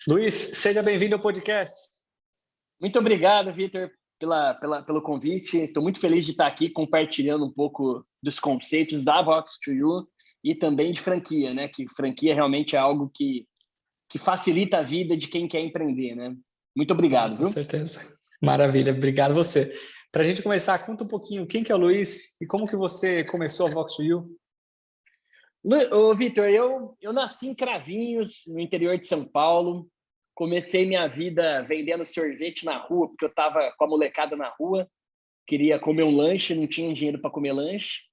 Luiz, seja bem-vindo ao podcast. Muito obrigado, Vitor, pelo convite. Estou muito feliz de estar aqui compartilhando um pouco dos conceitos da Vox2U e também de franquia, né? Que franquia realmente é algo que facilita a vida de quem quer empreender, né? Muito obrigado, Com viu? certeza. Maravilha, obrigado você. Para a gente começar, conta um pouquinho quem que é o Luiz e como que você começou a Vox2U. Ô, Vitor, eu nasci em Cravinhos, no interior de São Paulo. Comecei minha vida vendendo sorvete na rua, porque eu estava com a molecada na rua. Queria comer um lanche, não tinha dinheiro para comer lanche.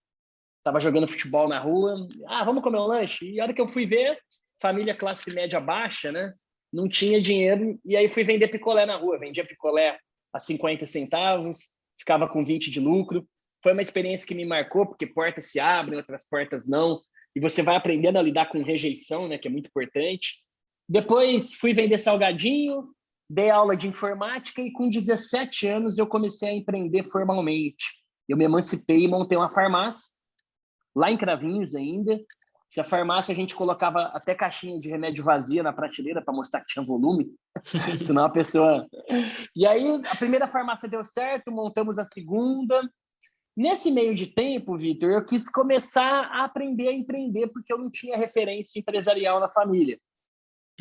Tava jogando futebol na rua. Vamos comer um lanche? E a hora que eu fui ver, família classe média baixa, né? Não tinha dinheiro. E aí fui vender picolé na rua. Vendia picolé a 50 centavos, ficava com 20 de lucro. Foi uma experiência que me marcou, porque portas se abrem, outras portas não. E você vai aprendendo a lidar com rejeição, né? Que é muito importante. Depois fui vender salgadinho, dei aula de informática e com 17 anos eu comecei a empreender formalmente. Eu me emancipei e montei uma farmácia lá em Cravinhos ainda. Essa farmácia a gente colocava até caixinha de remédio vazia na prateleira para mostrar que tinha volume, senão a pessoa... E aí a primeira farmácia deu certo, montamos a segunda. Nesse meio de tempo, Vitor, eu quis começar a aprender a empreender porque eu não tinha referência empresarial na família.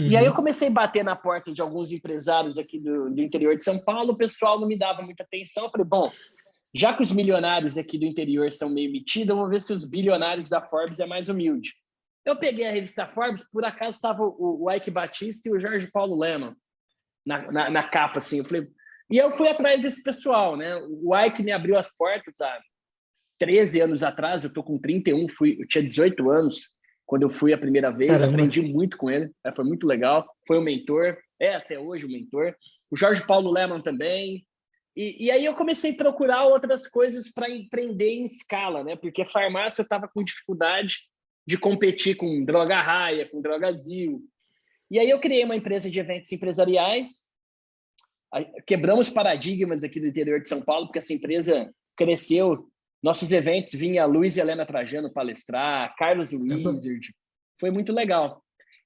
E aí eu comecei a bater na porta de alguns empresários aqui do interior de São Paulo, o pessoal não me dava muita atenção. Eu falei, bom, já que os milionários aqui do interior são meio metidos, vamos ver se os bilionários da Forbes é mais humilde. Eu peguei a revista Forbes, por acaso estava o Ike Batista e o Jorge Paulo Lemann na capa, assim. E eu fui atrás desse pessoal, né? O Ike me abriu as portas há 13 anos atrás, eu tô com 31, eu tinha 18 anos quando eu fui a primeira vez. Caramba. Aprendi muito com ele, foi muito legal, foi um mentor, até hoje um mentor. O Jorge Paulo Lemann também. E aí eu comecei a procurar outras coisas para empreender em escala, né? Porque farmácia eu estava com dificuldade de competir com Droga Raia, com Drogazil. E aí eu criei uma empresa de eventos empresariais, quebramos paradigmas aqui do interior de São Paulo, porque essa empresa cresceu. Nossos eventos vinha Luiz e Helena Trajano palestrar, Carlos Wizard, foi muito legal.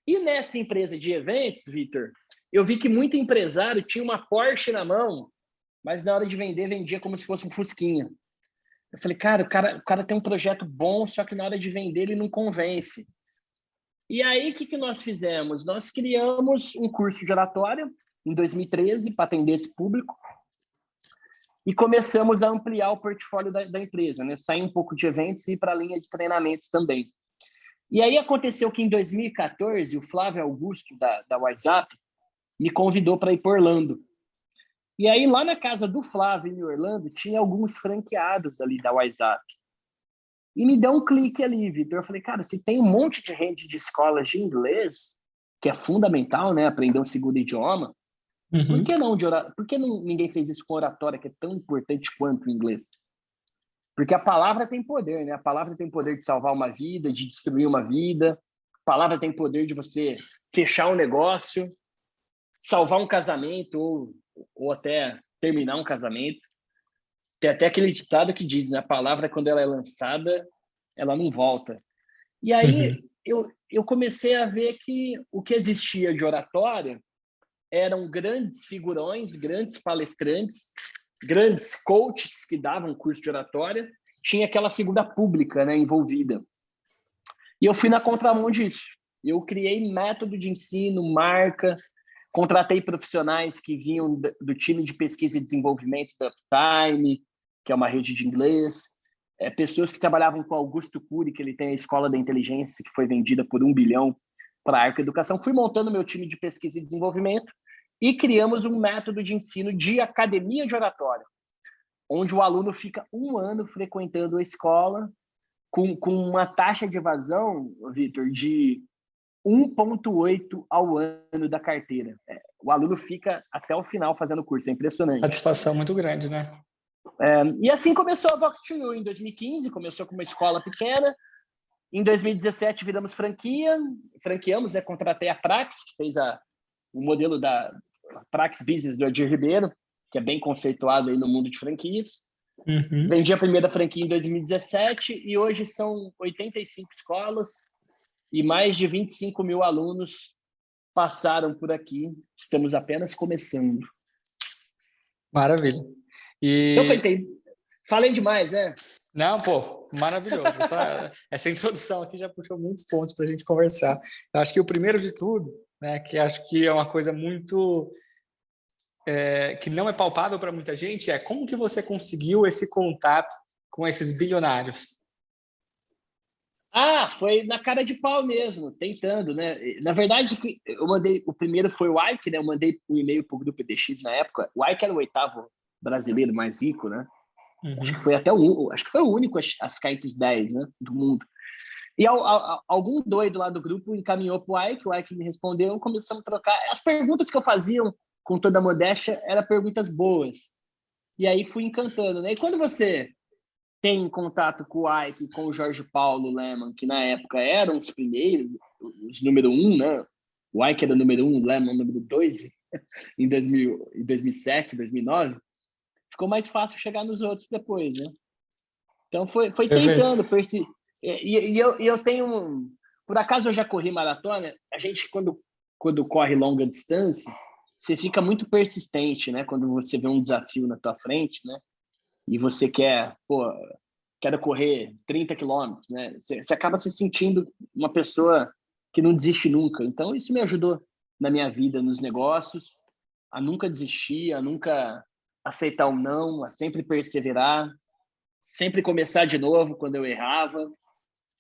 E nessa empresa de eventos, Vitor, eu vi que muito empresário tinha uma Porsche na mão, mas na hora de vender, vendia como se fosse um Fusquinha. Eu falei, cara, o cara tem um projeto bom, só que na hora de vender ele não convence. E aí, o que nós fizemos? Nós criamos um curso de oratória em 2013 para atender esse público e começamos a ampliar o portfólio da empresa, né? Sair um pouco de eventos e ir para a linha de treinamentos também. E aí aconteceu que em 2014, o Flávio Augusto, da WhatsApp, me convidou para ir para Orlando. E aí, lá na casa do Flávio, em Orlando, tinha alguns franqueados ali da WhatsApp. E me deu um clique ali, Vitor. Eu falei, cara, se tem um monte de rede de escolas de inglês, que é fundamental, né? Aprender um segundo idioma, por que ninguém fez isso com oratória, que é tão importante quanto o inglês? Porque a palavra tem poder, né? A palavra tem poder de salvar uma vida, de destruir uma vida. A palavra tem poder de você fechar um negócio, salvar um casamento ou até terminar um casamento. Tem até aquele ditado que diz, né? A palavra, quando ela é lançada, ela não volta. E aí eu comecei a ver que o que existia de oratória eram grandes figurões, grandes palestrantes, grandes coaches que davam curso de oratória, tinha aquela figura pública, né, envolvida. E eu fui na contramão disso. Eu criei método de ensino, marca, contratei profissionais que vinham do time de pesquisa e desenvolvimento da Uptime, que é uma rede de inglês, pessoas que trabalhavam com Augusto Cury, que ele tem a Escola da Inteligência, que foi vendida por 1 bilhão para a Arco Educação. Fui montando meu time de pesquisa e desenvolvimento e criamos um método de ensino de academia de oratória, onde o aluno fica 1 ano frequentando a escola com uma taxa de evasão, Vitor, de 1,8 ao ano da carteira. O aluno fica até o final fazendo o curso, é impressionante. Satisfação muito grande, né? E assim começou a Vox2U em 2015, começou com uma escola pequena. Em 2017 viramos franqueamos, né? Contratei a Prax, que fez o modelo da Prax Business do Edir Ribeiro, que é bem conceituado aí no mundo de franquias. Vendi a primeira franquia em 2017 e hoje são 85 escolas e mais de 25 mil alunos passaram por aqui. Estamos apenas começando. Maravilha. Eu falei demais, né? Não, pô, maravilhoso. Essa introdução aqui já puxou muitos pontos para a gente conversar. Eu acho que o primeiro de tudo, né, que acho que é uma coisa muito que não é palpável para muita gente, é como que você conseguiu esse contato com esses bilionários? Foi na cara de pau mesmo, tentando, né? Na verdade, eu mandei, o primeiro foi o Ike, né? Eu mandei um e-mail para o Grupo EDX na época. O Ike era o 8º brasileiro mais rico, né? Uhum. Acho que foi o único a ficar entre os 10, né, do mundo. E algum doido lá do grupo encaminhou para o Ike me respondeu, começamos a trocar. As perguntas que eu fazia, com toda a modéstia, eram perguntas boas. E aí fui encantando, né? E quando você tem contato com o Ike, com o Jorge Paulo Lemann, que na época eram os primeiros, os número 1, né? O Ike era o número 1, o Lemann número 2, em 2007, 2009, ficou mais fácil chegar nos outros depois, né? Então foi tentando, e eu tenho por acaso eu já corri maratona. A gente quando corre longa distância, você fica muito persistente, né? Quando você vê um desafio na tua frente, né? E você quero correr 30 quilômetros, né? Você acaba se sentindo uma pessoa que não desiste nunca. Então isso me ajudou na minha vida, nos negócios, a nunca desistir, a nunca aceitar um não, a sempre perseverar, sempre começar de novo quando eu errava.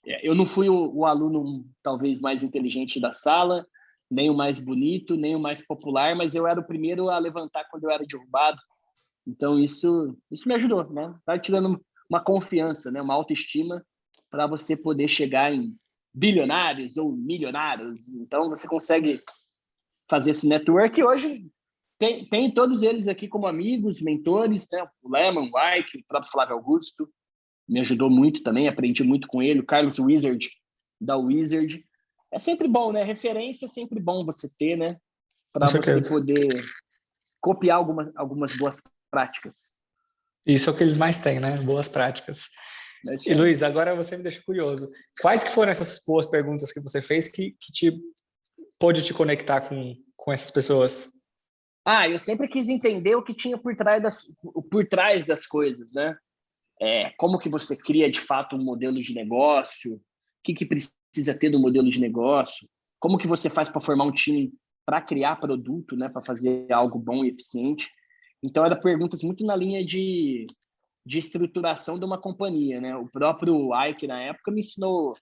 Eu não fui o aluno talvez mais inteligente da sala, nem o mais bonito, nem o mais popular, mas eu era o primeiro a levantar quando eu era derrubado. Então isso me ajudou, né? Tá te dando uma confiança, né? Uma autoestima para você poder chegar em bilionários ou milionários. Então você consegue fazer esse network e hoje tem todos eles aqui como amigos, mentores, né? O Lemann, o Ike, o próprio Flávio Augusto, me ajudou muito também, aprendi muito com ele, o Carlos Wizard, da Wizard. É sempre bom, né? Referência é sempre bom você ter, né? Para você poder copiar algumas boas práticas. Isso é o que eles mais têm, né? Boas práticas. E Luiz, agora você me deixa curioso. Quais que foram essas boas perguntas que você fez que pôde te conectar com essas pessoas? Eu sempre quis entender o que tinha por trás das coisas, né? Como que você cria, de fato, um modelo de negócio, o que precisa ter do modelo de negócio, como que você faz para formar um time para criar produto, né? Para fazer algo bom e eficiente. Então, eram perguntas muito na linha de estruturação de uma companhia, né? O próprio Ike, na época, me ensinou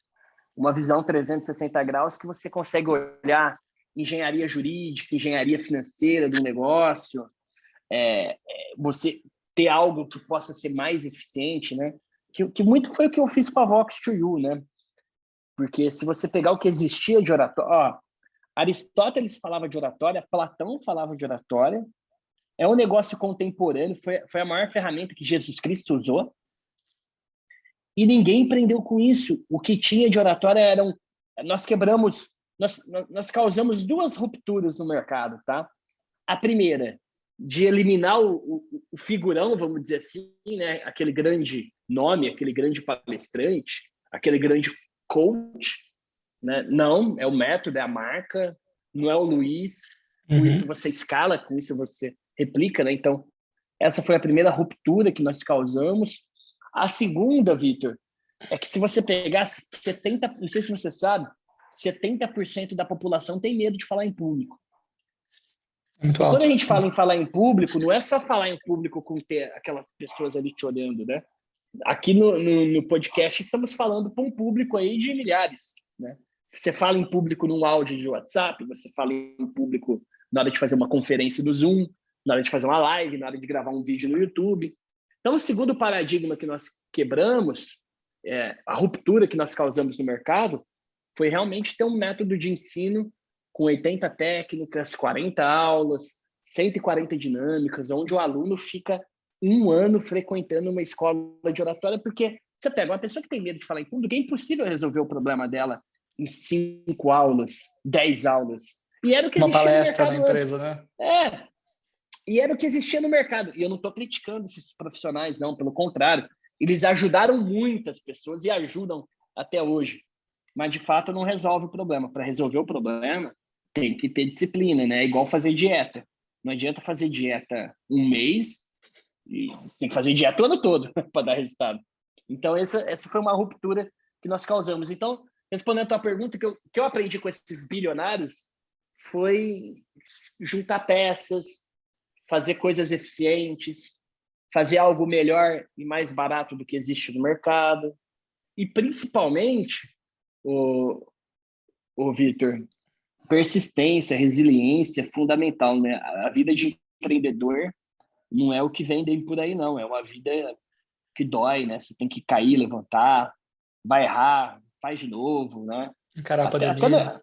uma visão 360 graus que você consegue olhar engenharia jurídica, engenharia financeira do negócio, você ter algo que possa ser mais eficiente, né? Que muito foi o que eu fiz com a Vox2U, né? Porque se você pegar o que existia de oratória, Aristóteles falava de oratória, Platão falava de oratória, é um negócio contemporâneo, foi a maior ferramenta que Jesus Cristo usou, e ninguém aprendeu com isso. O que tinha de oratória nós causamos 2 rupturas no mercado, tá? A primeira, de eliminar o figurão, vamos dizer assim, né? Aquele grande nome, aquele grande palestrante, aquele grande coach, né? Não, é o método, é a marca, não é o Luiz. Com isso você escala, com isso você replica, né? Então, essa foi a primeira ruptura que nós causamos. A segunda, Vitor, é que se você pegar 70%, não sei se você sabe, 70% da população tem medo de falar em público. Muito e alto. Quando a gente fala em falar em público, não é só falar em público com ter aquelas pessoas ali te olhando, né? Aqui no podcast estamos falando para um público aí de milhares, né? Você fala em público num áudio de WhatsApp, você fala em público na hora de fazer uma conferência do Zoom, na hora de fazer uma live, na hora de gravar um vídeo no YouTube. Então, o segundo paradigma que nós quebramos, a ruptura que nós causamos no mercado, foi realmente ter um método de ensino com 80 técnicas, 40 aulas, 140 dinâmicas, onde o aluno fica 1 ano frequentando uma escola de oratória, porque você pega uma pessoa que tem medo de falar em público, é impossível resolver o problema dela em 5 aulas, 10 aulas. E era o que uma existia no palestra mercado na empresa, antes. né? E era o que existia no mercado. E eu não estou criticando esses profissionais, não, pelo contrário. Eles ajudaram muitas pessoas e ajudam até hoje. Mas, de fato, não resolve o problema. Para resolver o problema, tem que ter disciplina, né? É igual fazer dieta. Não adianta fazer dieta um mês, e tem que fazer dieta o ano todo para dar resultado. Então, essa foi uma ruptura que nós causamos. Então, respondendo a tua pergunta, que eu aprendi com esses bilionários foi juntar peças, fazer coisas eficientes, fazer algo melhor e mais barato do que existe no mercado. E, principalmente, o Vitor, persistência, resiliência é fundamental, né? A vida de empreendedor não é o que vendem por aí, não. É uma vida que dói, né? Você tem que cair, levantar, vai errar, faz de novo, né? Encarar a Até pandemia.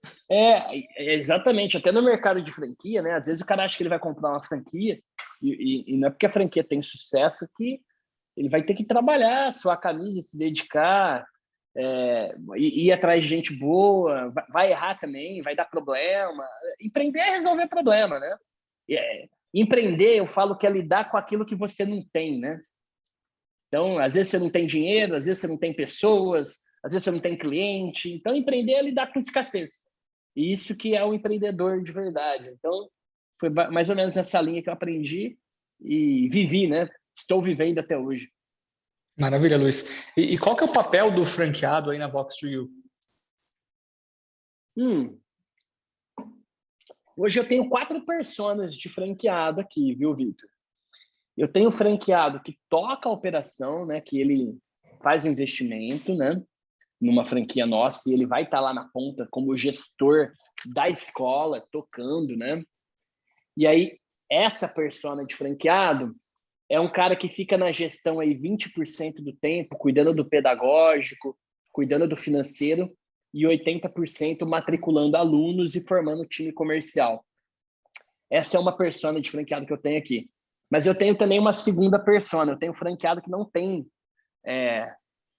exatamente, até no mercado de franquia, né? Às vezes o cara acha que ele vai comprar uma franquia e não é porque a franquia tem sucesso que ele vai ter que trabalhar, suar a camisa, se dedicar, ir atrás de gente boa, vai errar também, vai dar problema. Empreender é resolver problema, né? Empreender, eu falo que é lidar com aquilo que você não tem, né? Então, às vezes você não tem dinheiro, às vezes você não tem pessoas, às vezes você não tem cliente. Então, empreender é lidar com escassez. E isso que é o empreendedor de verdade. Então, foi mais ou menos nessa linha que eu aprendi e vivi, né? Estou vivendo até hoje. Maravilha, Luiz. E qual que é o papel do franqueado aí na Vox2U? Hoje eu tenho 4 personas de franqueado aqui, viu, Vitor? Eu tenho franqueado que toca a operação, né? Que ele faz o investimento, né? Numa franquia nossa e ele vai estar lá na ponta como gestor da escola, tocando, né? E aí, essa persona de franqueado é um cara que fica na gestão aí 20% do tempo, cuidando do pedagógico, cuidando do financeiro e 80% matriculando alunos e formando time comercial. Essa é uma persona de franqueado que eu tenho aqui. Mas eu tenho também uma segunda persona. Eu tenho franqueado que não tem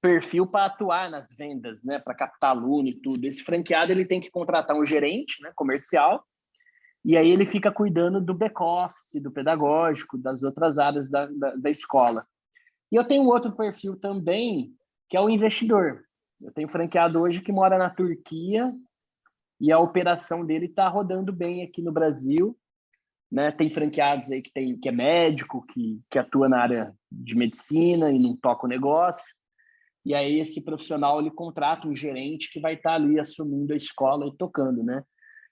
perfil para atuar nas vendas, né, para captar aluno e tudo. Esse franqueado ele tem que contratar um gerente, né, comercial, e aí ele fica cuidando do back-office, do pedagógico, das outras áreas da escola. E eu tenho um outro perfil também, que é o investidor. Eu tenho franqueado hoje que mora na Turquia e a operação dele está rodando bem aqui no Brasil, né? Tem franqueados aí que é médico, que atua na área de medicina e não toca o negócio. E aí esse profissional ele contrata um gerente que vai estar ali assumindo a escola e tocando, né?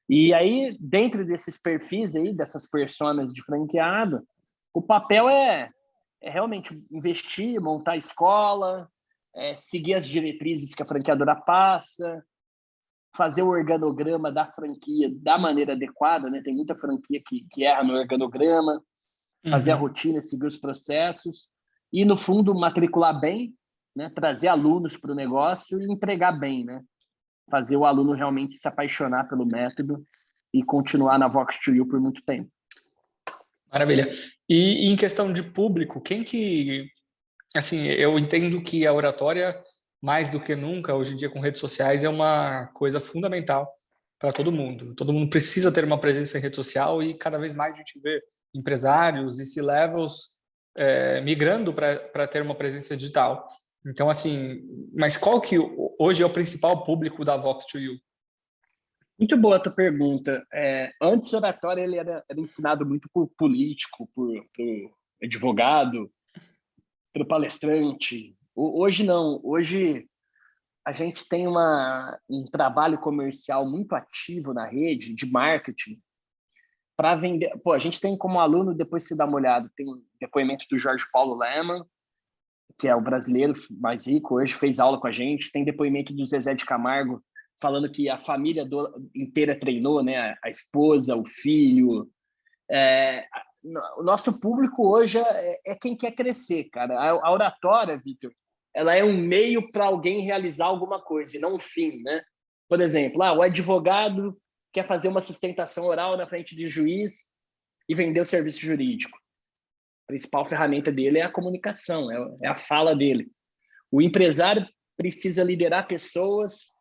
E aí, dentro desses perfis aí, dessas personas de franqueado, o papel é realmente investir, montar a escola, seguir as diretrizes que a franqueadora passa, fazer o organograma da franquia da maneira adequada, né? Tem muita franquia que erra no organograma, fazer a rotina, seguir os processos e, no fundo, matricular bem, né? Trazer alunos para o negócio e entregar bem, né? Fazer o aluno realmente se apaixonar pelo método e continuar na Vox2U por muito tempo. Maravilha. E em questão de público, quem que... Assim, eu entendo que a oratória, mais do que nunca, hoje em dia com redes sociais, é uma coisa fundamental para todo mundo. Todo mundo precisa ter uma presença em rede social e cada vez mais a gente vê empresários e C-levels migrando para ter uma presença digital. Então, assim, mas qual que hoje é o principal público da Vox2U? Muito boa a tua pergunta. Antes, o oratório ele era ensinado muito por político, por advogado, pelo palestrante. Hoje não. Hoje a gente tem um trabalho comercial muito ativo na rede de marketing para vender. Pô, a gente tem como aluno, depois você dá uma olhada, tem um depoimento do Jorge Paulo Lemann, que é o brasileiro mais rico, hoje fez aula com a gente. Tem depoimento do Zezé de Camargo, falando que a família inteira treinou, né? A esposa, o filho. O nosso público hoje é quem quer crescer, cara. A oratória, Vitor, ela é um meio para alguém realizar alguma coisa, e não um fim, né? Por exemplo, o advogado quer fazer uma sustentação oral na frente de juiz e vender o serviço jurídico. A principal ferramenta dele é a comunicação, é a fala dele. O empresário precisa liderar pessoas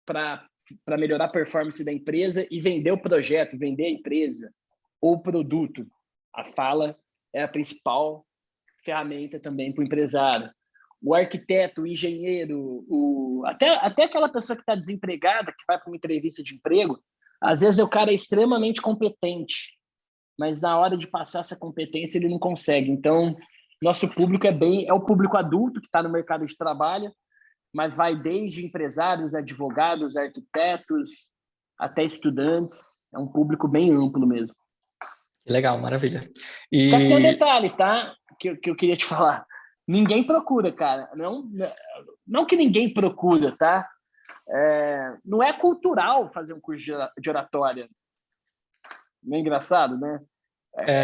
para melhorar a performance da empresa e vender o projeto, vender a empresa ou o produto. A fala é a principal ferramenta também para o empresário. O arquiteto, o engenheiro, até aquela pessoa que está desempregada, que vai para uma entrevista de emprego, Às vezes o cara é extremamente competente, mas na hora de passar essa competência ele não consegue. Então, nosso público é o público adulto que está no mercado de trabalho, mas vai desde empresários, advogados, arquitetos, até estudantes. É um público bem amplo mesmo. Legal, maravilha. Só que tem um E detalhe, tá? Que eu queria te falar. Ninguém procura, cara. Não que ninguém procura, tá? Não é cultural fazer um curso de oratória. Não é engraçado, né?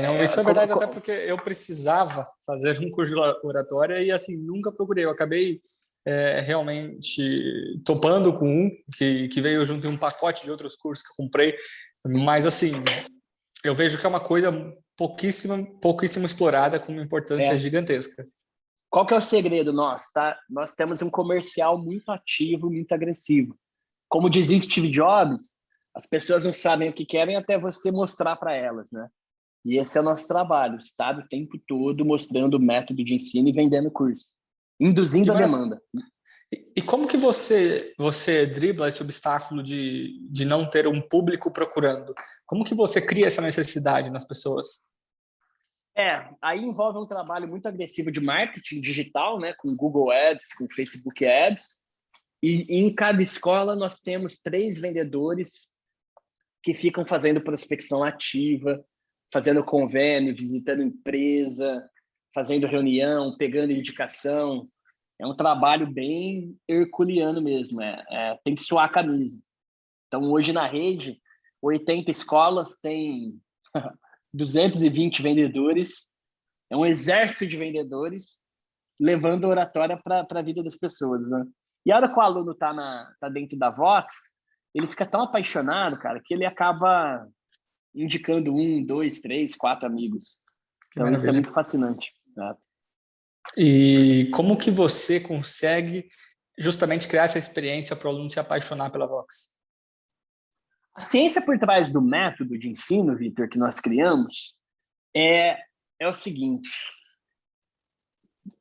não, isso é verdade, até porque eu precisava fazer um curso de oratória e, assim, nunca procurei. Eu acabei realmente topando com um que veio junto em um pacote de outros cursos que eu comprei, mas, assim, eu vejo que é uma coisa pouquíssimo explorada, com uma importância É. gigantesca. Qual que é o segredo nosso, tá? Nós temos um comercial muito ativo, muito agressivo. Como dizia Steve Jobs, as pessoas não sabem o que querem até você mostrar para elas, né? E esse é o nosso trabalho, estar o tempo todo mostrando o método de ensino e vendendo curso, Que induzindo a maravilha. demanda. E como que você dribla esse obstáculo de não ter um público procurando? Como que você cria essa necessidade nas pessoas? Aí envolve um trabalho muito agressivo de marketing digital, né, com Google Ads, com Facebook Ads, e em cada escola nós temos 3 vendedores que ficam fazendo prospecção ativa, fazendo convênio, visitando empresa, fazendo reunião, pegando indicação. É um trabalho bem herculeano mesmo, tem que suar a camisa. Então, hoje na rede, 80 escolas têm 220 vendedores, é um exército de vendedores levando oratória para a vida das pessoas, né? E a hora que o aluno tá dentro da Vox, ele fica tão apaixonado, cara, que ele acaba indicando 1, 2, 3, 4 amigos. Que Então, isso é maravilha. muito fascinante, né? E como que você consegue justamente criar essa experiência para o aluno se apaixonar pela Vox? A ciência por trás do método de ensino, Vitor, que nós criamos, é, é o seguinte: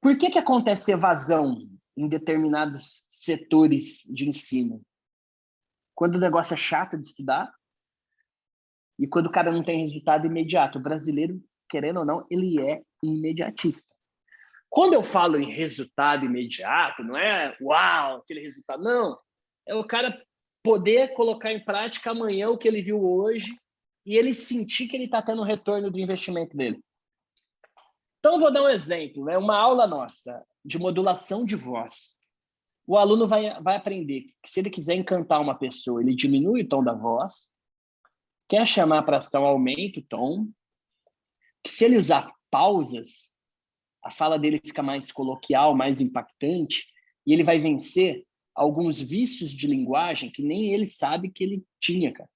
por que acontece evasão em determinados setores de ensino? Quando o negócio é chato de estudar e quando o cara não tem resultado imediato. O brasileiro, querendo ou não, ele é imediatista. Quando eu falo em resultado imediato, não é uau, aquele resultado, não. É o cara poder colocar em prática amanhã o que ele viu hoje e ele sentir que ele está tendo retorno do investimento dele. Então, eu vou dar um exemplo, né? Uma aula nossa de modulação de voz. O aluno vai aprender que se ele quiser encantar uma pessoa, ele diminui o tom da voz, quer chamar para ação, aumenta o tom, que se ele usar pausas, a fala dele fica mais coloquial, mais impactante, e ele vai vencer alguns vícios de linguagem que nem ele sabe que ele tinha, cara.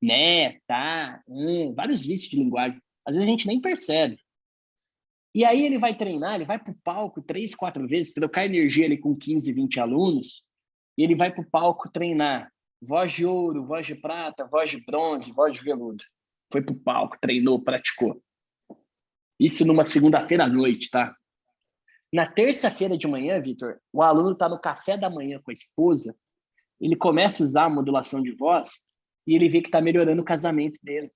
Né, tá, vários vícios de linguagem. Às vezes a gente nem percebe. E aí ele vai treinar, ele vai para o palco 3, 4 vezes, trocar energia ali com 15, 20 alunos, e ele vai para o palco treinar voz de ouro, voz de prata, voz de bronze, voz de veludo. Foi para o palco, treinou, praticou. Isso numa segunda-feira à noite, tá? Na terça-feira de manhã, Vitor, o aluno está no café da manhã com a esposa, ele começa a usar a modulação de voz e ele vê que está melhorando o casamento dele.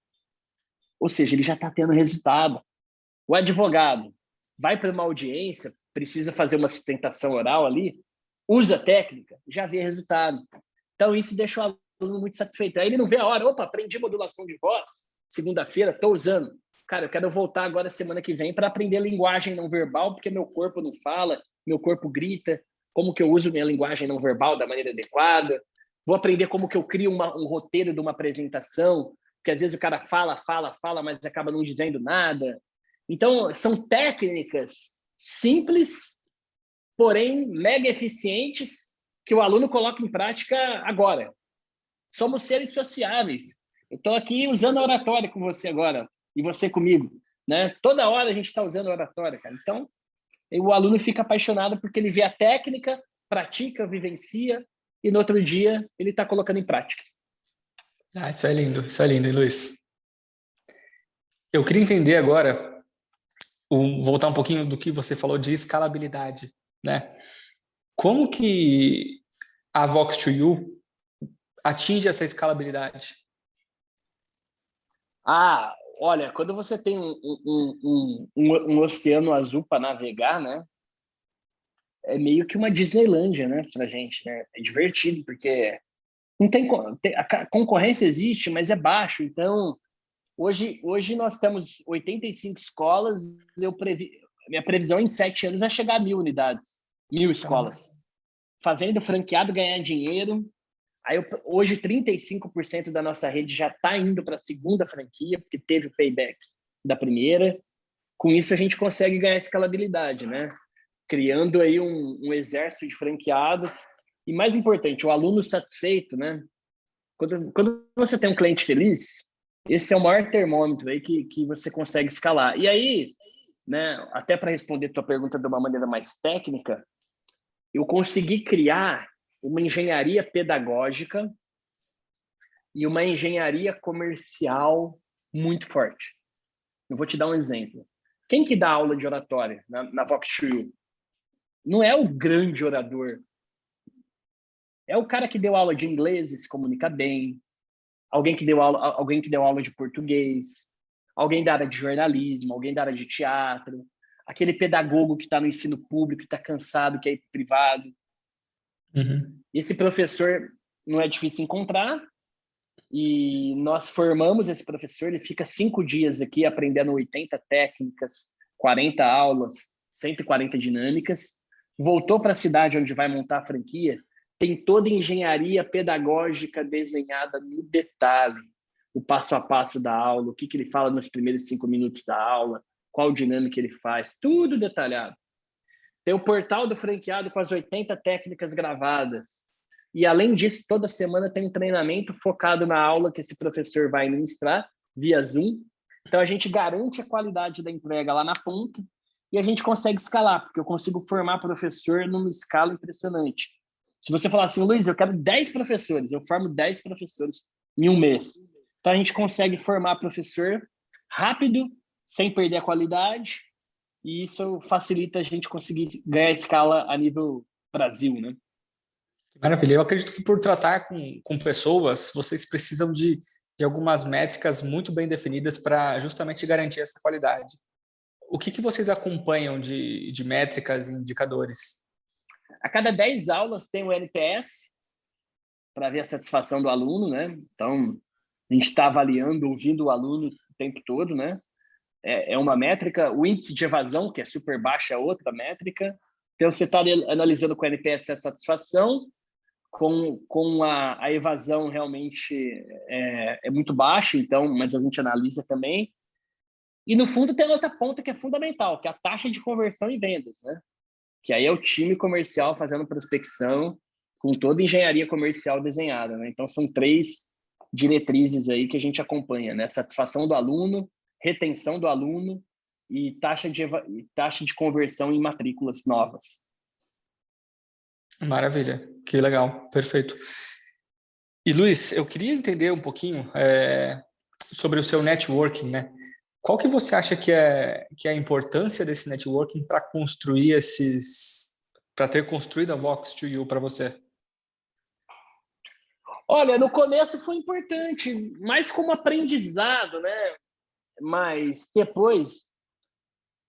Ou seja, ele já está tendo resultado. O advogado vai para uma audiência, precisa fazer uma sustentação oral ali, usa técnica, já vê resultado. Então, isso deixa o aluno muito satisfeito. Aí ele não vê a hora, opa, aprendi modulação de voz, segunda-feira, estou usando. Cara, eu quero voltar agora semana que vem para aprender linguagem não verbal, porque meu corpo não fala, meu corpo grita, como que eu uso minha linguagem não verbal da maneira adequada. Vou aprender como que eu crio um roteiro de uma apresentação, porque às vezes o cara fala, mas acaba não dizendo nada. Então, são técnicas simples, porém mega eficientes, que o aluno coloca em prática agora. Somos seres sociáveis. Eu estou aqui usando a oratória com você agora, e você comigo, né? Toda hora a gente está usando a oratória, cara. Então, o aluno fica apaixonado porque ele vê a técnica, pratica, vivencia, e no outro dia ele está colocando em prática. Isso é lindo, hein, Luiz? Eu queria entender agora, voltar um pouquinho do que você falou de escalabilidade, né? Como que a Vox2U atinge essa escalabilidade? Olha, quando você tem um oceano azul para navegar, né? É meio que uma Disneylândia, né, pra gente, né? É divertido, porque não a concorrência existe, mas é baixo. Então, hoje nós temos 85 escolas, minha previsão em 7 anos é chegar a 1.000 unidades, 1.000 Caramba. escolas. Fazendo franqueado ganhar dinheiro. Hoje, 35% da nossa rede já está indo para a segunda franquia, porque teve o payback da primeira. Com isso, a gente consegue ganhar escalabilidade, né? Criando aí um exército de franqueados. E mais importante, o aluno satisfeito, né? Quando você tem um cliente feliz, esse é o maior termômetro aí que você consegue escalar. E aí, né, até para responder tua pergunta de uma maneira mais técnica, eu consegui criar uma engenharia pedagógica e uma engenharia comercial muito forte. Eu vou te dar um exemplo. Quem que dá aula de oratória na Vox2U? Não é o grande orador. É o cara que deu aula de inglês e se comunica bem, alguém que deu aula de português, alguém da área de jornalismo, alguém da área de teatro, aquele pedagogo que está no ensino público, que está cansado, que é privado. Uhum. Esse professor não é difícil encontrar e nós formamos esse professor, ele fica 5 dias aqui aprendendo 80 técnicas, 40 aulas, 140 dinâmicas, voltou para a cidade onde vai montar a franquia, tem toda a engenharia pedagógica desenhada no detalhe, o passo a passo da aula, o que ele fala nos primeiros 5 minutos da aula, qual dinâmica ele faz, tudo detalhado. Tem o portal do franqueado com as 80 técnicas gravadas. E, além disso, toda semana tem um treinamento focado na aula que esse professor vai ministrar via Zoom. Então, a gente garante a qualidade da entrega lá na ponta e a gente consegue escalar, porque eu consigo formar professor numa escala impressionante. Se você falar assim, Luiz, eu quero 10 professores, eu formo 10 professores em um mês. Então, a gente consegue formar professor rápido, sem perder a qualidade, e isso facilita a gente conseguir ganhar escala a nível Brasil, né? Maravilha. Eu acredito que por tratar com pessoas, vocês precisam de algumas métricas muito bem definidas para justamente garantir essa qualidade. O que vocês acompanham de métricas e indicadores? A cada 10 aulas tem o NPS para ver a satisfação do aluno, né? Então, a gente está avaliando, ouvindo o aluno o tempo todo, né? É uma métrica. O índice de evasão, que é super baixo, é outra métrica. Então, você está analisando com o NPS a satisfação, com a evasão realmente é muito baixa, então, mas a gente analisa também. E, no fundo, tem outra ponta que é fundamental, que é a taxa de conversão em vendas, né? Que aí é o time comercial fazendo prospecção com toda a engenharia comercial desenhada, né? Então, são 3 diretrizes aí que a gente acompanha, né? Satisfação do aluno, retenção do aluno e taxa de conversão em matrículas novas. Maravilha, que legal, perfeito. E Luiz, eu queria entender um pouquinho sobre o seu networking, né? Qual que você acha que é a importância desse networking para construir para ter construído a Vox2U para você? Olha, no começo foi importante, mais como aprendizado, né? Mas depois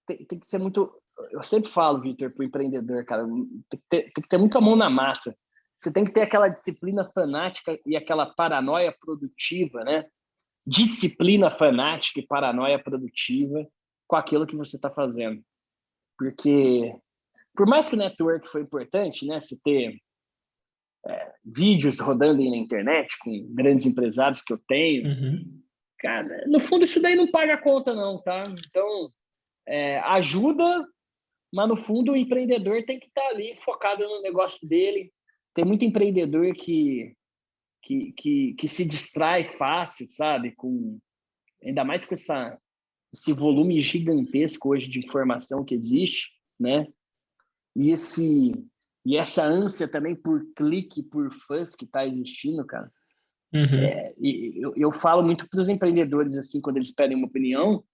tem que ser muito. Eu sempre falo, Vitor, para o empreendedor, cara, tem que ter muita mão na massa. Você tem que ter aquela disciplina fanática e aquela paranoia produtiva, né? Disciplina fanática e paranoia produtiva com aquilo que você está fazendo. Porque, por mais que o network foi importante, né? Você ter vídeos rodando aí na internet com grandes empresários que eu tenho, Uhum. cara, no fundo isso daí não paga a conta, não, tá? Então, ajuda, mas no fundo o empreendedor tem que estar ali focado no negócio dele. Tem muito empreendedor que se distrai fácil, sabe? Ainda mais com esse volume gigantesco hoje de informação que existe, né? E, e essa ânsia também por clique, por fãs que está existindo, cara. Uhum. E eu falo muito para os empreendedores, assim, quando eles pedem uma opinião,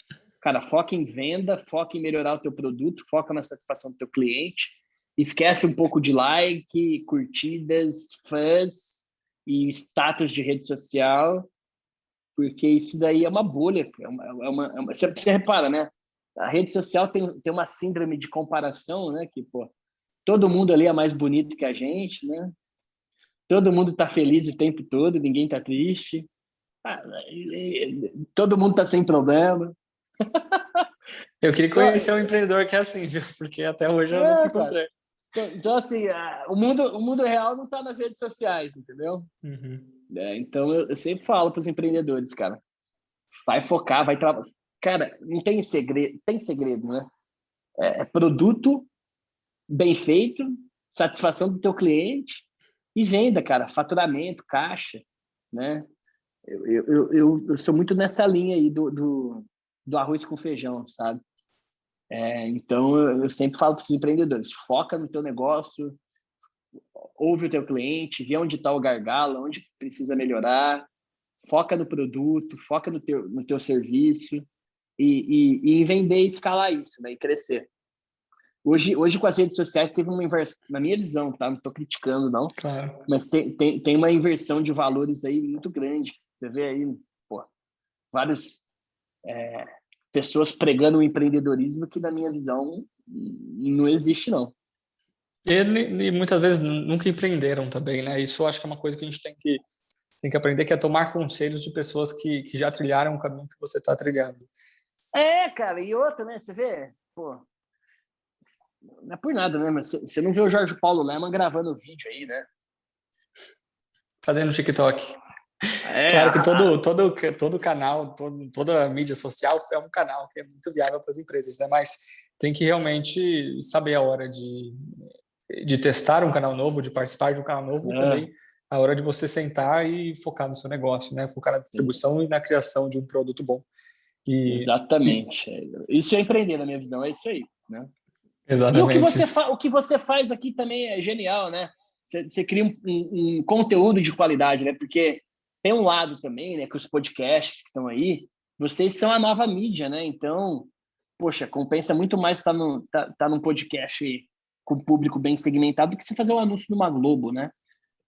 cara, foca em venda, foca em melhorar o teu produto, foca na satisfação do teu cliente, esquece um pouco de like, curtidas, fãs e status de rede social, porque isso daí é uma bolha. Você repara, né? A rede social tem uma síndrome de comparação, né? Que, pô, todo mundo ali é mais bonito que a gente, né? Todo mundo tá feliz o tempo todo, ninguém tá triste. Ah, todo mundo tá sem problema. Eu queria Então, conhecer um empreendedor que é assim, viu? Porque até hoje eu nunca cara. encontrei. Então, assim, o mundo real não tá nas redes sociais, entendeu? Uhum. Então, eu sempre falo para os empreendedores, cara, vai focar, vai trabalhar. Cara, não tem segredo, né? É produto bem feito, satisfação do teu cliente e venda, cara, faturamento, caixa, né? Eu sou muito nessa linha aí do arroz com feijão, sabe? Então, eu sempre falo para os empreendedores, foca no teu negócio, ouve o teu cliente, vê onde está o gargalo, onde precisa melhorar, foca no produto, foca no teu serviço e em vender e escalar isso, né? E crescer. Hoje, com as redes sociais, teve uma inversão, na minha visão, tá? Não estou criticando, não, Claro. mas tem uma inversão de valores aí muito grande. Você vê aí, pô, várias pessoas pregando o empreendedorismo que, na minha visão, não existe, não. E muitas vezes nunca empreenderam também, né? Isso eu acho que é uma coisa que a gente tem que aprender, que é tomar conselhos de pessoas que já trilharam o caminho que você está trilhando. Cara, e outra, né? Você vê, pô, não é por nada, né? Mas você não vê o Jorge Paulo Leman gravando vídeo aí, né? Fazendo TikTok. É, Claro que todo canal, toda mídia social é um canal que é muito viável para as empresas, né? Mas tem que realmente saber a hora de testar um canal novo, de participar de um canal novo e também a hora de você sentar e focar no seu negócio, né? Focar na distribuição e na criação de um produto bom. E exatamente. Isso é empreender, na minha visão, é isso aí, né? E o que exatamente você, isso. o que você faz aqui também é genial, né? Você cria um conteúdo de qualidade, né? Porque tem um lado também, né? Que os podcasts que estão aí, vocês são a nova mídia, né? Então, poxa, compensa muito mais estar num podcast com público bem segmentado do que você fazer um anúncio numa Globo, né?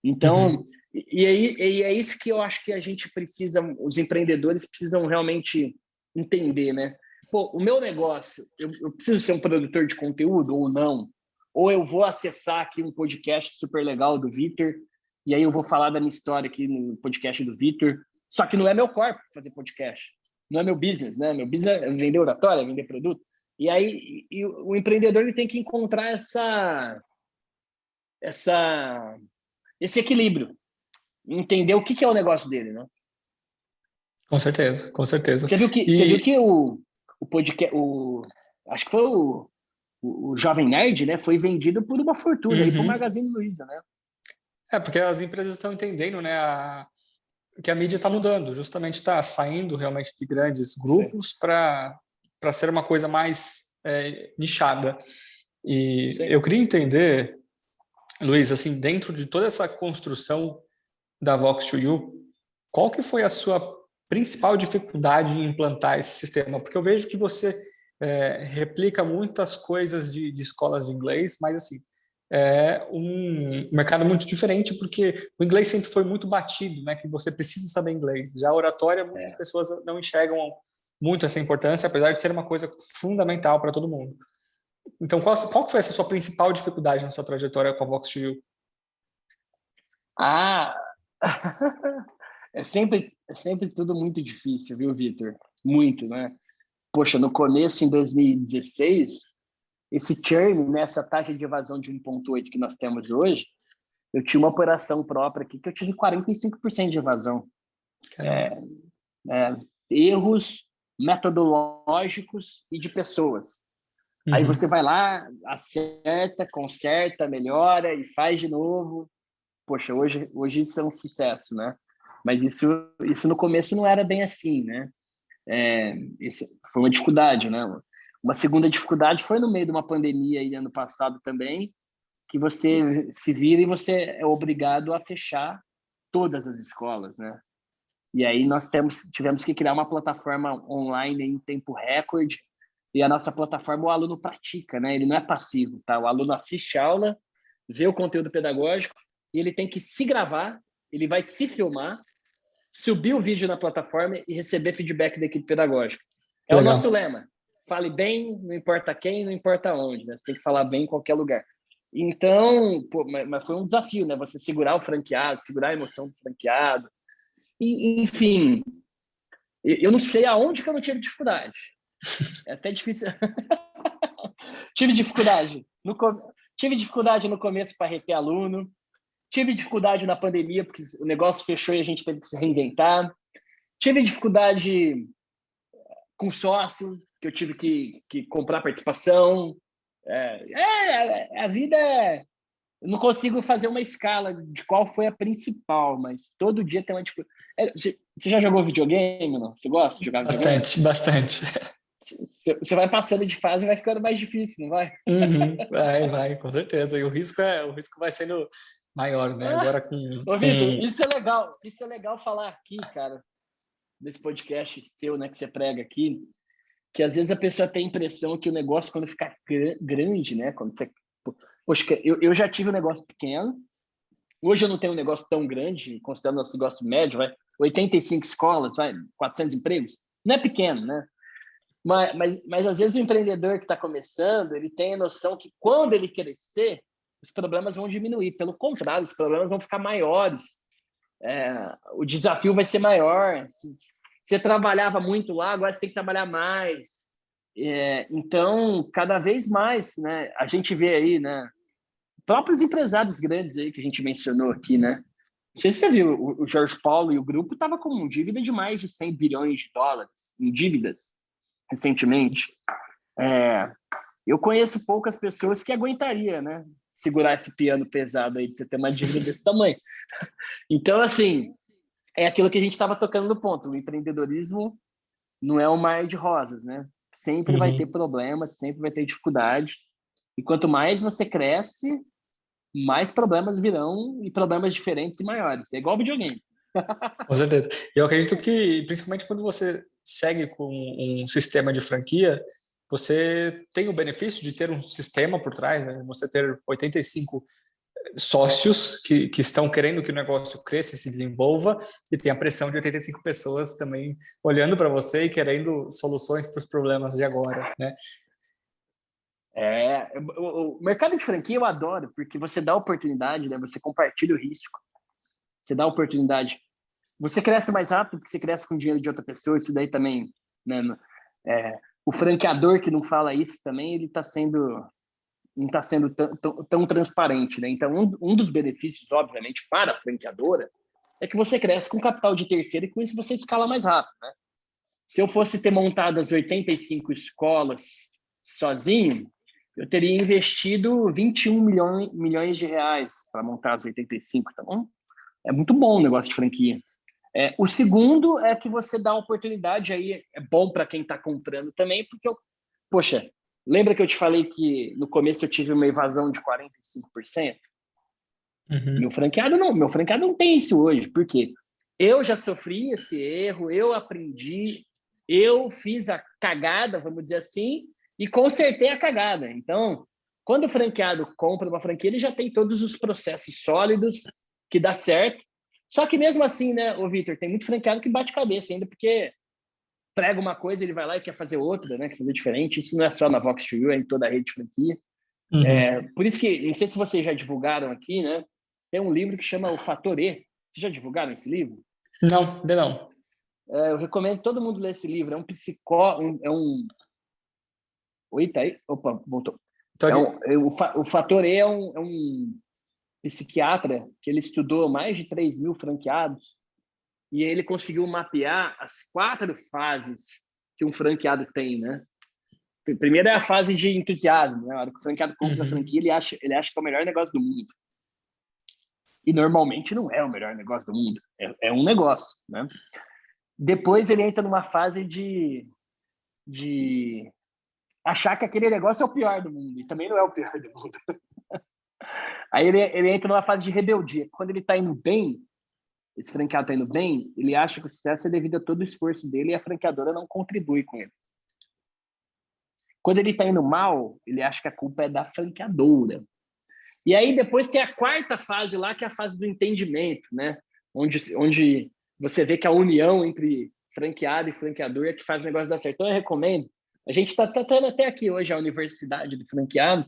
Então, Uhum. e é isso que eu acho que a gente precisa, os empreendedores precisam realmente entender, né? Pô, o meu negócio, eu preciso ser um produtor de conteúdo ou não? Ou eu vou acessar aqui um podcast super legal do Vitor, e aí eu vou falar da minha história aqui no podcast do Vitor, só que não é meu corpo fazer podcast, não é meu business, né? Meu business é vender oratória, vender produto. E aí o empreendedor ele tem que encontrar essa, esse equilíbrio, entender o que é o negócio dele, né? Com certeza, com certeza. Você viu que o podcast, acho que foi o Jovem Nerd, né? Foi vendido por uma fortuna aí para o Uhum. Magazine Luiza, né? Porque as empresas estão entendendo, né, que a mídia está mudando, justamente está saindo realmente de grandes Sim, grupos para ser uma coisa mais nichada. E sim. eu queria entender, Luiz, assim, dentro de toda essa construção da Vox to You, qual que foi a sua principal dificuldade em implantar esse sistema? Porque eu vejo que você replica muitas coisas de escolas de inglês, mas assim, é um mercado muito diferente, porque o inglês sempre foi muito batido, né? Que você precisa saber inglês. Já a oratória, muitas É. pessoas não enxergam muito essa importância, apesar de ser uma coisa fundamental para todo mundo. Então, qual foi essa sua principal dificuldade na sua trajetória com a Vox to You? Ah, é sempre tudo muito difícil, viu, Vitor? Muito, né? Poxa, no começo, em 2016, esse churn, né, essa taxa de evasão de 1,8 que nós temos hoje, eu tinha uma operação própria aqui que eu tive 45% de evasão. Caramba. É, erros metodológicos e de pessoas. Aí você Uhum. vai lá, acerta, conserta, melhora e faz de novo. Poxa, hoje isso é um sucesso, né? Mas isso no começo não era bem assim, né? Isso foi uma dificuldade, né? Uma segunda dificuldade foi no meio de uma pandemia aí ano passado também, que você se vira e você é obrigado a fechar todas as escolas, né? E aí nós tivemos que criar uma plataforma online em tempo recorde. E a nossa plataforma, o aluno pratica, né? Ele não é passivo, tá? O aluno assiste a aula, vê o conteúdo pedagógico e ele tem que se gravar, ele vai se filmar subir o vídeo na plataforma e receber feedback da equipe pedagógica. É Legal. o nosso lema. Fale bem, não importa quem, não importa onde, né? Você tem que falar bem em qualquer lugar. Então, pô, mas foi um desafio, né? Você segurar o franqueado, segurar a emoção do franqueado. E, enfim, eu não sei aonde que eu não tive dificuldade. É até difícil. Tive dificuldade. Tive dificuldade no começo para reter aluno. Tive dificuldade na pandemia, porque o negócio fechou e a gente teve que se reinventar. Tive dificuldade com sócio, que eu tive que comprar participação. A vida eu não consigo fazer uma escala de qual foi a principal, mas todo dia tem uma você já jogou videogame, não? Você gosta de jogar videogame? Bastante. Você vai passando de fase e vai ficando mais difícil, não vai? Uhum, vai, com certeza. E o risco vai sendo maior, né? Agora com... Ô, Vitor, isso é legal falar aqui, cara, nesse podcast seu, né, que você prega aqui, que às vezes a pessoa tem a impressão que o negócio, quando ficar grande, né, quando você... Poxa, eu já tive um negócio pequeno, hoje eu não tenho um negócio tão grande, considerando nosso negócio médio, 85 escolas, 400 empregos, não é pequeno, né? Mas às vezes o empreendedor que está começando, ele tem a noção que quando ele crescer, os problemas vão diminuir. Pelo contrário, os problemas vão ficar maiores. O desafio vai ser maior. Você trabalhava muito lá, agora você tem que trabalhar mais. Então, cada vez mais, né, a gente vê aí, né, próprios empresários grandes aí que a gente mencionou aqui, né? Não sei se você viu, o Jorge Paulo e o grupo estavam com dívida de mais de 100 bilhões de dólares em dívidas recentemente. Eu conheço poucas pessoas que aguentaria, né, segurar esse piano pesado aí de você ter uma dívida desse tamanho. Então, assim, é aquilo que a gente estava tocando no ponto. O empreendedorismo não é um mar de rosas, né? Sempre vai ter problemas, sempre vai ter dificuldade. E quanto mais você cresce, mais problemas virão e problemas diferentes e maiores. É igual videogame. Com certeza. Eu acredito que, principalmente quando você segue com um sistema de franquia, você tem o benefício de ter um sistema por trás, né? Você ter 85 sócios que estão querendo que o negócio cresça e se desenvolva, e tem a pressão de 85 pessoas também olhando para você e querendo soluções para os problemas de agora, né? O mercado de franquia eu adoro, porque você dá oportunidade, né? Você compartilha o risco, você dá oportunidade. Você cresce mais rápido porque você cresce com dinheiro de outra pessoa, isso daí também, né? O franqueador que não fala isso também, ele não está sendo tão transparente, né? Então, um dos benefícios, obviamente, para a franqueadora é que você cresce com capital de terceiro e com isso você escala mais rápido, né? Se eu fosse ter montado as 85 escolas sozinho, eu teria investido 21 milhões de reais para montar as 85, tá bom? É muito bom o negócio de franquia. O segundo é que você dá oportunidade, aí é bom para quem está comprando também, porque, poxa, lembra que eu te falei que no começo eu tive uma evasão de 45%? Meu franqueado não tem isso hoje, por quê? Eu já sofri esse erro, eu aprendi, eu fiz a cagada, vamos dizer assim, e consertei a cagada. Então, quando o franqueado compra uma franquia, ele já tem todos os processos sólidos que dá certo. Só que mesmo assim, né, ô Vitor, tem muito franqueado que bate cabeça ainda, porque prega uma coisa, ele vai lá e quer fazer outra, né, quer fazer diferente. Isso não é só na Vox2U, é em toda a rede de franquia. Por isso que, não sei se vocês já divulgaram aqui, né, tem um livro que chama O Fator E. Vocês já divulgaram esse livro? Não, ainda não. Eu recomendo todo mundo ler esse livro. É um Oi, tá aí? Opa, voltou. O Fator E é um psiquiatra que ele estudou mais de 3.000 franqueados e ele conseguiu mapear as 4 fases que um franqueado tem, né? Primeiro é a fase de entusiasmo, né? A hora que o franqueado compra a franquia, ele acha que é o melhor negócio do mundo. E normalmente não é o melhor negócio do mundo. É um negócio, né? Depois ele entra numa fase de achar que aquele negócio é o pior do mundo. E também não é o pior do mundo. Aí ele entra numa fase de rebeldia. Quando ele está indo bem, esse franqueado está indo bem, ele acha que o sucesso é devido a todo o esforço dele e a franqueadora não contribui com ele. Quando ele está indo mal, ele acha que a culpa é da franqueadora. E aí depois tem a 4ª fase lá, que é a fase do entendimento, né? Onde você vê que a união entre franqueado e franqueador é que faz o negócio dar certo. Então, eu recomendo. A gente está tratando até aqui hoje a Universidade do Franqueado,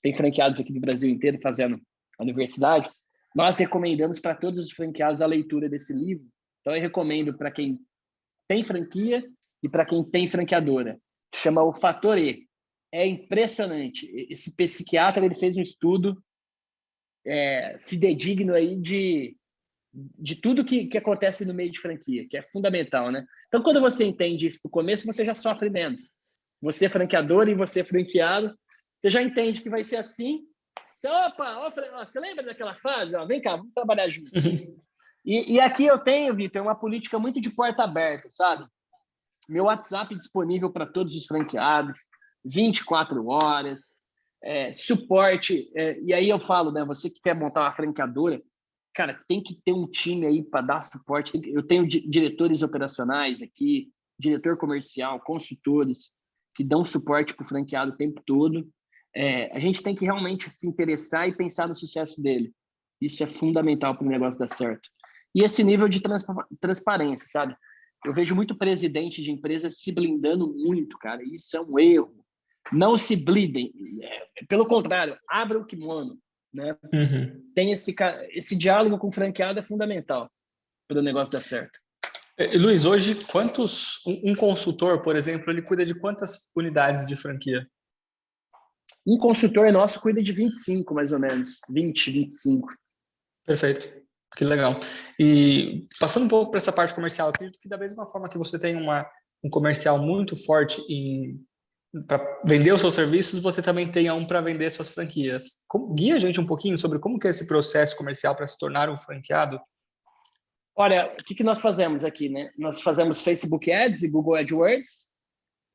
tem franqueados aqui do Brasil inteiro fazendo a universidade. Nós recomendamos para todos os franqueados a leitura desse livro. Então, eu recomendo para quem tem franquia e para quem tem franqueadora. Chama O Fator E. É impressionante. Esse psiquiatra ele fez um estudo fidedigno aí de tudo que acontece no meio de franquia, que é fundamental, né? Então, quando você entende isso no começo, você já sofre menos. Você franqueador e você franqueado, você já entende que vai ser assim. Você, você lembra daquela fase? Ó, vem cá, vamos trabalhar junto. E aqui eu tenho, Vitor, uma política muito de porta aberta, sabe? Meu WhatsApp disponível para todos os franqueados, 24 horas, suporte. E aí eu falo, né? Você que quer montar uma franqueadora, cara, tem que ter um time aí para dar suporte. Eu tenho diretores operacionais aqui, diretor comercial, consultores que dão suporte para o franqueado o tempo todo. A gente tem que realmente se interessar e pensar no sucesso dele. Isso é fundamental para o negócio dar certo. E esse nível de transparência, sabe? Eu vejo muito presidente de empresas se blindando muito, cara. Isso é um erro. Não se blindem. Pelo contrário, abra o kimono, né? Tem esse diálogo com o franqueado é fundamental para o negócio dar certo. E, Luiz, hoje, um consultor, por exemplo, ele cuida de quantas unidades de franquia? Um consultor nosso cuida de 25, mais ou menos. 20, 25. Perfeito. Que legal. E passando um pouco para essa parte comercial, acredito que da mesma forma que você tem um comercial muito forte para vender os seus serviços, você também tenha um para vender suas franquias. Guia a gente um pouquinho sobre como que é esse processo comercial para se tornar um franqueado? Olha, o que nós fazemos aqui, né? Nós fazemos Facebook Ads e Google AdWords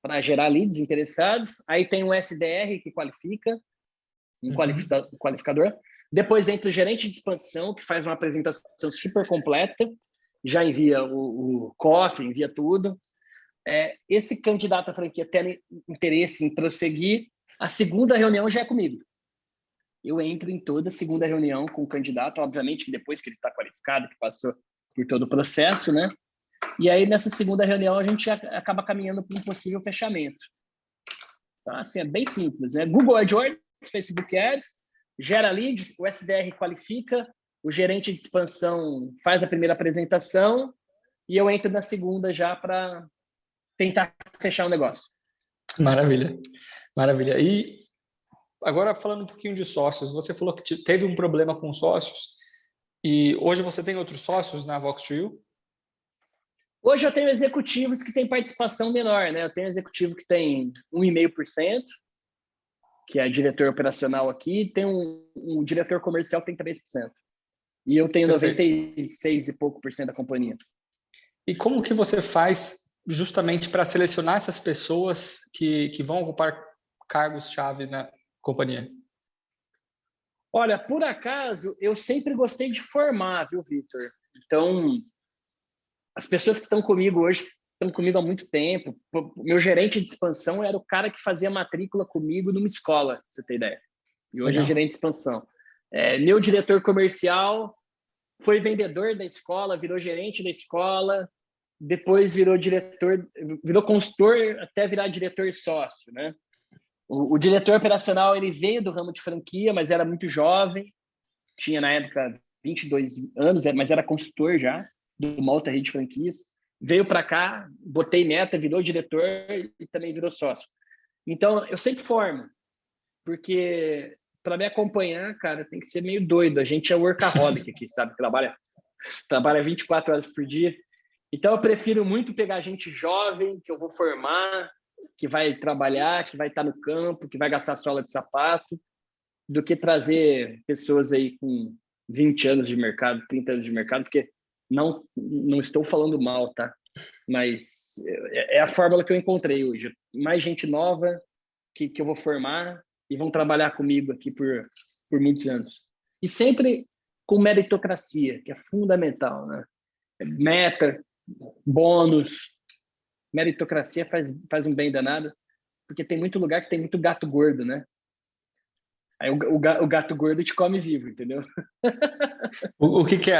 para gerar leads interessados. Aí tem um SDR que qualifica, um qualificador. Depois entra o gerente de expansão, que faz uma apresentação super completa, já envia o cofre, envia tudo. Esse candidato à franquia tem interesse em prosseguir, a segunda reunião já é comigo. Eu entro em toda segunda reunião com o candidato, obviamente que depois que ele está qualificado, que passou por todo o processo, né? E aí, nessa segunda reunião, a gente acaba caminhando para um possível fechamento. Então, assim, é bem simples, né? Google AdWords, Facebook Ads, gera leads, o SDR qualifica, o gerente de expansão faz a primeira apresentação e eu entro na segunda já para tentar fechar o negócio. Maravilha, maravilha. E agora falando um pouquinho de sócios, você falou que teve um problema com sócios e hoje você tem outros sócios na Vox2U? Hoje eu tenho executivos que têm participação menor, né? Eu tenho executivo que tem 1,5%, que é diretor operacional aqui, tem um diretor comercial que tem 3%. E eu tenho Perfeito. 96 e pouco por cento da companhia. E como que você faz justamente para selecionar essas pessoas que vão ocupar cargos-chave na companhia? Olha, por acaso, eu sempre gostei de formar, viu, Vitor? Então, as pessoas que estão comigo hoje estão comigo há muito tempo. Meu gerente de expansão era o cara que fazia matrícula comigo numa escola, pra você ter ideia. E hoje é gerente de expansão. Meu diretor comercial foi vendedor da escola, virou gerente da escola, depois virou diretor, virou consultor até virar diretor sócio, né? O diretor operacional ele veio do ramo de franquia, mas era muito jovem, tinha na época 22 anos, mas era consultor já de uma outra rede de franquias. Veio para cá, botei meta, virou diretor e também virou sócio. Então, eu sempre formo, porque para me acompanhar, cara, tem que ser meio doido. A gente é workaholic aqui, sabe? Trabalha 24 horas por dia. Então, eu prefiro muito pegar gente jovem, que eu vou formar, que vai trabalhar, que vai estar no campo, que vai gastar sola de sapato, do que trazer pessoas aí com 20 anos de mercado, 30 anos de mercado, porque não estou falando mal, tá? Mas é a fórmula que eu encontrei hoje. Mais gente nova que eu vou formar e vão trabalhar comigo aqui por muitos anos. E sempre com meritocracia, que é fundamental, né? Meta, bônus, meritocracia faz um bem danado, porque tem muito lugar que tem muito gato gordo, né? Aí o gato gordo te come vivo, entendeu? O que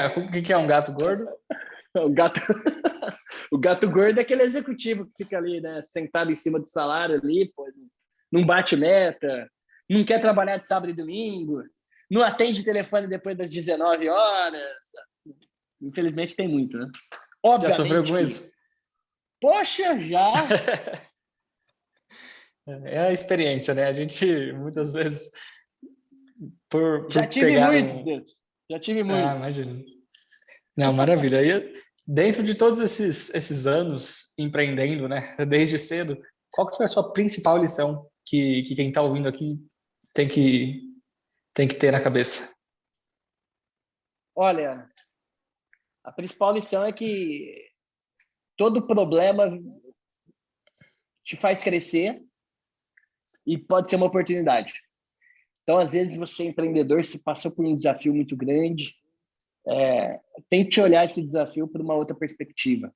é um gato gordo? O gato, o gato gordo é aquele executivo que fica ali, né, sentado em cima do salário ali, pô, não bate meta, não quer trabalhar de sábado e domingo, não atende telefone depois das 19 horas. Infelizmente tem muito, né? Já sofreu Obviamente com que, isso? poxa, já. É a experiência, né? A gente, muitas vezes, Já por tive pegar muitos um... desses. Já tive Ah, muitos. imagino. Não, maravilha. E dentro de todos esses anos empreendendo, né? Desde cedo, qual que foi a sua principal lição que quem está ouvindo aqui tem que, tem que ter na cabeça? Olha, a principal lição é que todo problema te faz crescer e pode ser uma oportunidade. Então, às vezes, você é empreendedor, se passou por um desafio muito grande, tente olhar esse desafio por uma outra perspectiva,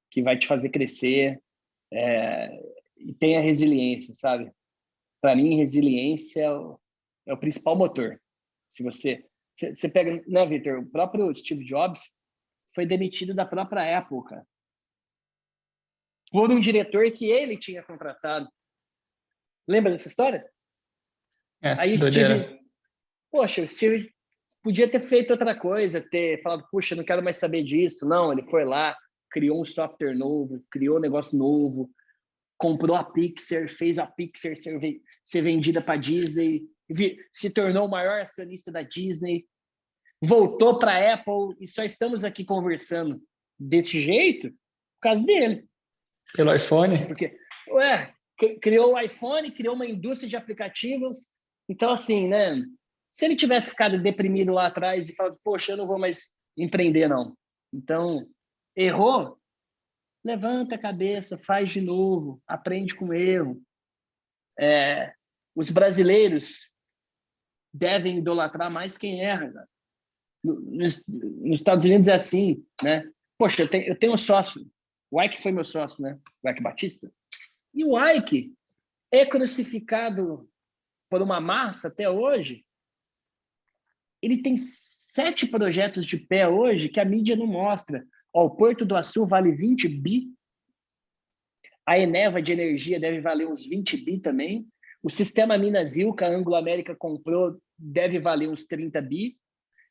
que vai te fazer crescer, e tenha resiliência, sabe? Para mim, resiliência é o principal motor. Se você pega, né, Victor? O próprio Steve Jobs foi demitido da própria Apple, cara, por um diretor que ele tinha contratado. Lembra dessa história? É, Aí doideira. poxa, o Steve podia ter feito outra coisa, ter falado, puxa, não quero mais saber disso. Não, ele foi lá, criou um software novo, criou um negócio novo, comprou a Pixar, fez a Pixar ser vendida para a Disney, se tornou o maior acionista da Disney, voltou para a Apple e só estamos aqui conversando desse jeito por causa dele. Pelo iPhone? Porque, criou o iPhone, criou uma indústria de aplicativos. Então, assim, né? Se ele tivesse ficado deprimido lá atrás e falado, poxa, eu não vou mais empreender, não. Então, errou, levanta a cabeça, faz de novo, aprende com o erro. Os brasileiros devem idolatrar mais quem erra. Né? Nos Estados Unidos é assim, né? Poxa, eu tenho um sócio, o Ike foi meu sócio, né? O Ike Batista. E o Ike é crucificado por uma massa até hoje. Ele tem 7 projetos de pé hoje que a mídia não mostra. Ó, o Porto do Açu vale 20 bi. A Eneva de energia deve valer uns 20 bi também. O sistema Minas-Rio, que a Anglo América comprou, deve valer uns 30 bi.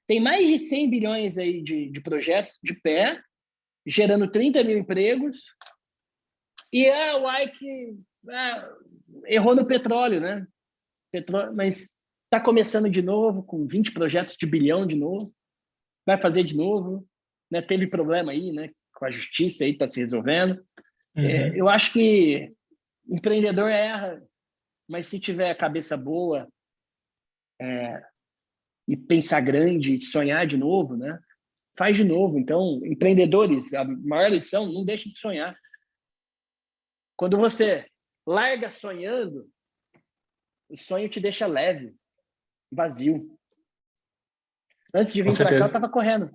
Tem mais de 100 bilhões aí de projetos de pé, gerando 30 mil empregos. E o Ike errou no petróleo, né? Mas está começando de novo, com 20 projetos de bilhão de novo. Vai fazer de novo. Né? Teve problema aí, né? Com a justiça aí, está se resolvendo. Uhum. Eu acho que o empreendedor erra, mas se tiver a cabeça boa e pensar grande, sonhar de novo, né? Faz de novo. Então, empreendedores, a maior lição, não deixe de sonhar. Quando você larga sonhando, o sonho te deixa leve, vazio. Antes de Com vir para cá, eu certeza. estava correndo.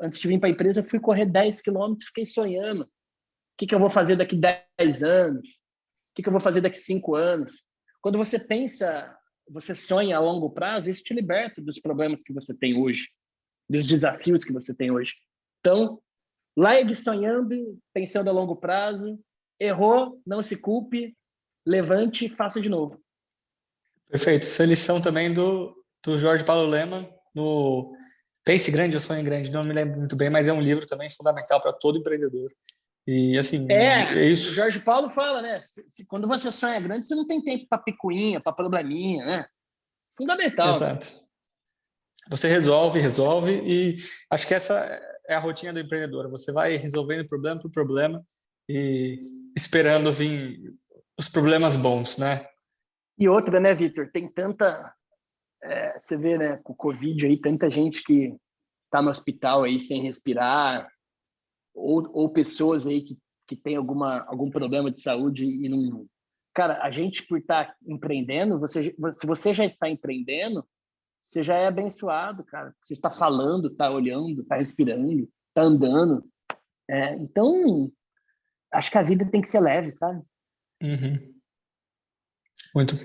Antes de vir para a empresa, eu fui correr 10 quilômetros, fiquei sonhando. O que eu vou fazer daqui 10 anos? O que eu vou fazer daqui 5 anos? Quando você pensa, você sonha a longo prazo, isso te liberta dos problemas que você tem hoje, dos desafios que você tem hoje. Então, largue sonhando, pensando a longo prazo. Errou, não se culpe, levante e faça de novo. Perfeito. Essa é a lição também do Jorge Paulo Lemann, no Pense Grande ou Sonhe Grande. Não me lembro muito bem, mas é um livro também fundamental para todo empreendedor. E, assim, é O isso. Jorge Paulo fala, né? Quando você sonha grande, você não tem tempo para picuinha, para probleminha, né? Fundamental. Exato. Você resolve, resolve, e acho que essa é a rotina do empreendedor. Você vai resolvendo problema por problema e esperando vir os problemas bons, né? E outra, né, Vitor? Tem tanta. Você vê, né, com o Covid aí, tanta gente que está no hospital aí sem respirar, ou pessoas aí que tem algum problema de saúde e não. Cara, a gente, por estar empreendendo, se você já está empreendendo, você já é abençoado, cara. Você está falando, está olhando, está respirando, está andando. Então, acho que a vida tem que ser leve, sabe? Uhum. Muito,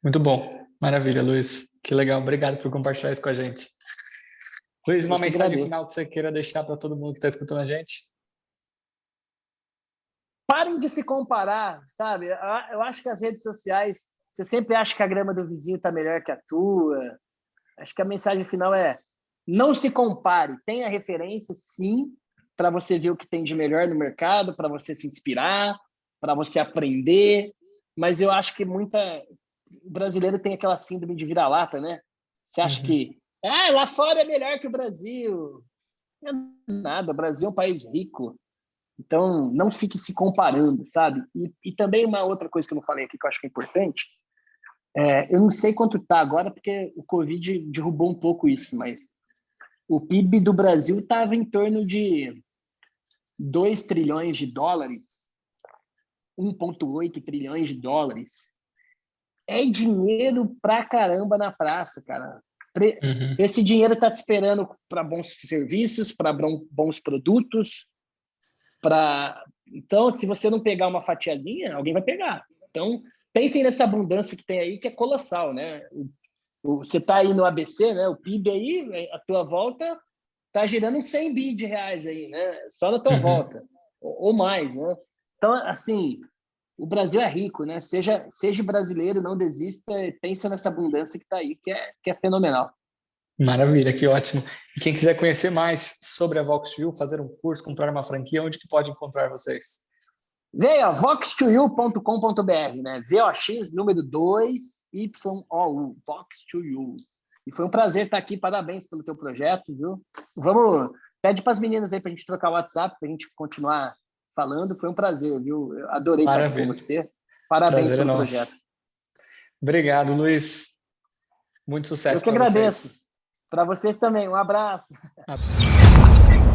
muito bom. Maravilha, Luiz. Que legal. Obrigado por compartilhar isso com a gente. Luiz, uma Eu que mensagem agradeço. final que você queira deixar para todo mundo que está escutando a gente? Parem de se comparar, sabe? Eu acho que as redes sociais, você sempre acha que a grama do vizinho está melhor que a tua. Acho que a mensagem final é: não se compare, tenha referência, sim, para você ver o que tem de melhor no mercado, para você se inspirar, para você aprender. Mas eu acho que o brasileiro tem aquela síndrome de vira-lata, né? Você acha Uhum. que lá fora é melhor que o Brasil. Não é nada, o Brasil é um país rico. Então, não fique se comparando, sabe? E também uma outra coisa que eu não falei aqui que eu acho que é importante, eu não sei quanto está agora, porque o Covid derrubou um pouco isso, mas o PIB do Brasil estava em torno de 2 trilhões de dólares, 1,8 trilhões de dólares. É dinheiro pra caramba na praça, cara. Uhum. Esse dinheiro está te esperando para bons serviços, para bons produtos, Então, se você não pegar uma fatiazinha, alguém vai pegar. Então, pensem nessa abundância que tem aí, que é colossal, né? Você está aí no ABC, né? O PIB aí, a tua volta, está girando uns 100 bi de reais aí, né? Só na tua Uhum. volta, ou mais, né? Então, assim, o Brasil é rico, né? Seja brasileiro, não desista, pensa nessa abundância que está aí, que é fenomenal. Maravilha, que ótimo. E quem quiser conhecer mais sobre a Vox2U, fazer um curso, comprar uma franquia, onde que pode encontrar vocês? Veja, vox2u.com.br, né? VOX número 2, YOU, Vox2U. E foi um prazer estar aqui, parabéns pelo teu projeto, viu? Pede para as meninas aí para a gente trocar o WhatsApp, para a gente continuar falando. Foi um prazer, viu? Eu adorei estar aqui com Maravilha. você. Parabéns Prazer é pelo nosso. projeto. Obrigado, Luiz. Muito Eu sucesso que para agradeço. vocês. Para vocês também, um abraço. Abraço.